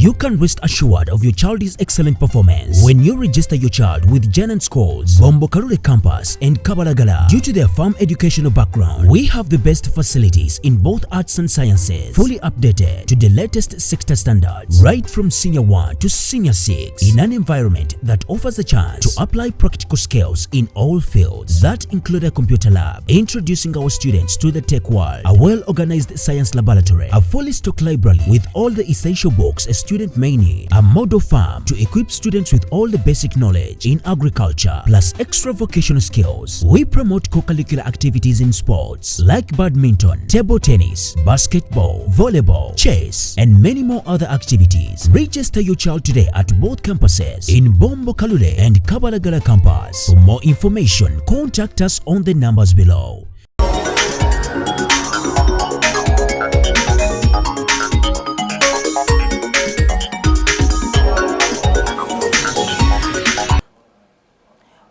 You can rest assured of your child's excellent performance when you register your child with Janan Schools, Bombo Kalule Campus and Kabalagala. Due to their firm educational background, we have the best facilities in both arts and sciences, fully updated to the latest sector standards, right from Senior 1 to Senior 6, in an environment that offers a chance to apply practical skills in all fields. That include a computer lab, introducing our students to the tech world, a well-organized science laboratory, a fully stocked library with all the essential books a student may need, a model farm to equip students with all the basic knowledge in agriculture, plus extra vocational skills. We promote co-curricular activities in sports like badminton, table tennis, basketball, volleyball, chess, and many more other activities. Register your child today at both campuses in Bombo Kalule and Kabalagala campus. For more information, contact us on the numbers below.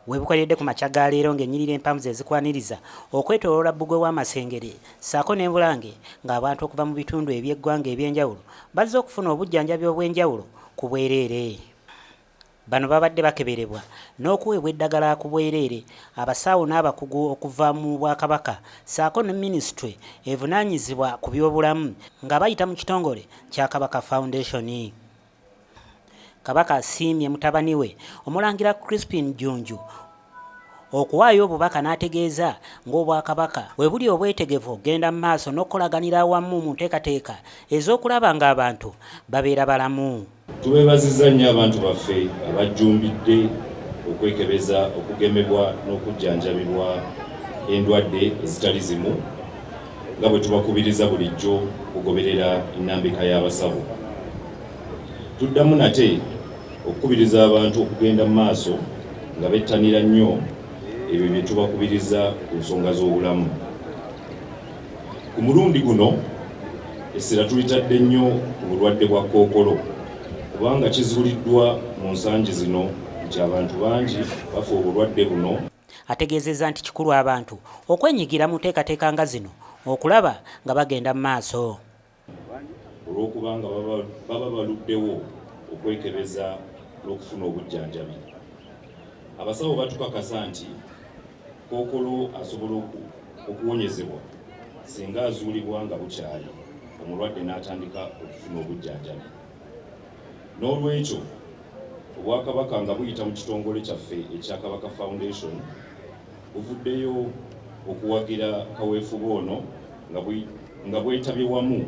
Webukoledde ku makya ga leero ng'ennyirira empamu ze zikwaniriza okwetooloola bbugwe w'amasengere ssaako ne Bulange ng'abantu okuva mu bitundu ebyeggwanga ebyenjawulo bazze okufuna obujjanjabi obw'enjawulo ku bwereere. Bano babadde bakeberebwa n'okuweebwa eddagala ku bwereere abasawo n'abakugu okuva mu bwakabaka ssaako ne minisitule evunaanyizibwa ku byobulamu nga bayita mu kitongole kya Kabaka Foundation. Kabaka asiimye mutabani we Omulangira Crispin Junju okuwaayo obubaka n'ategeeza ng'obwakabaka we buli obwetegevu ogenda mu maaso n'okukolaganira awamu mu nteekateeka ez'okulaba ng'abantu babeera balamu. Tubeebazizza nnyo abantu baffe abajjumbidde okwekebeza, okugemebwa n'okujjanjabibwa endwadde ezitali zimu nga bwe tubakubiriza bulijjo okugoberera ennambika y'abasawo. Tuddamu nate okukubiriza abantu okugenda mu maaso nga bettanira nnyo ebyo bye tubakubiriza ku nsonga z'obulamu. Ku mulundi guno essira tulitadde nnyo ku bulwadde bwa kkookolo kubanga kizuuliddwa mu nsangi zino nti abantu bangi bafa obulwadde buno. Ategeezezza nti kikulu abantu okwenyigira mu nteekateeka nga zino okulaba nga bagenda mu maaso. Olw'okubanga baba baluddewo okwekebeza n'okufuna obujjanjabi. Abasawo batukakasa nti kkookolo asobola okuwonyezebwa singa azuulibwa nga bukyali omulwadde n'atandika okufuna obujjanjabi. N'olwekyo obwakabaka nga buyita mu kitongole kyaffe ekya Kabaka Foundation buvuddeyo okuwagira kaweefube ono nga bwetabye wamu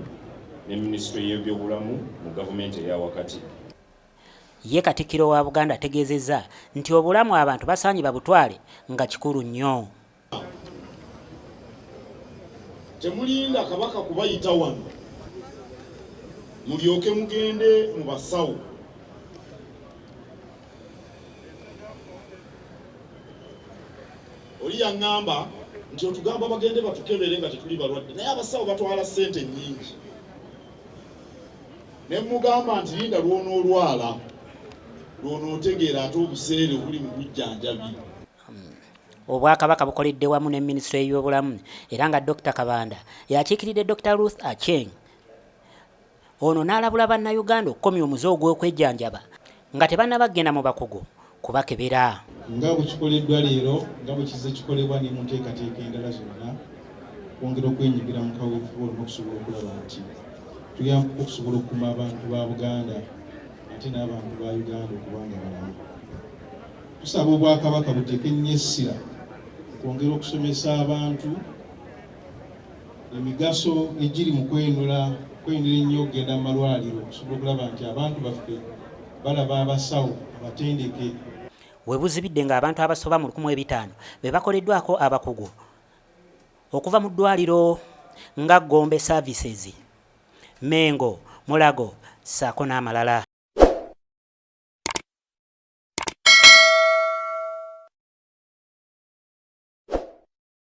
ne minisitule y'ebyobulamu mu gavumenti eya wakati. Ye Katikkiro wa Buganda ategeezezza nti obulamu abantu basaanye babutwale nga kikulu nnyo. Temulinda kabaka kubayita wano mulyoke mugende mu basawo. Oli yaŋŋamba nti otugamba bagende batukebere nga tetuli balwadde naye abasawo batwala ssente nnyingi. Ne mugamba nti linda lw'onoolwala lw'onootegeera ate obuseere obuli mu bujjanjabi. Obwakabaka bukoledde wamu ne minisitule y'ebyobulamu era nga Dr. Kabanda yakiikiridde Dr. Ruth Acheng. Ono n'alabula Bannayuganda okukomya omuze ogw'okwejjanjaba nga tebannabagenda mu bakugu kubakebera. Nga bwe kikoleddwa leero nga bwe kizze kikolebwa ne mu nteekateeka endala zonna okwongera okwenyigira mu kaweefube olina okusobola okulaba nti tuyamba okusobola okukuuma abantu ba Buganda ate n'abantu ba Uganda okuba nga balamu. Tusaba obwakabaka buteeke nnyo essira okwongera okusomesa abantu emigaso egiri mu kwenula ennyo okugenda mu malwaliro okusobola okulaba nti abantu baffe balaba abasawo abatendeke. We buzibidde ng'abantu abasoba mu 1500 be bakoleddwako abakugu okuva mu ddwaliro nga Gombe Services, Mmengo, Mulago ssaako n'amalala.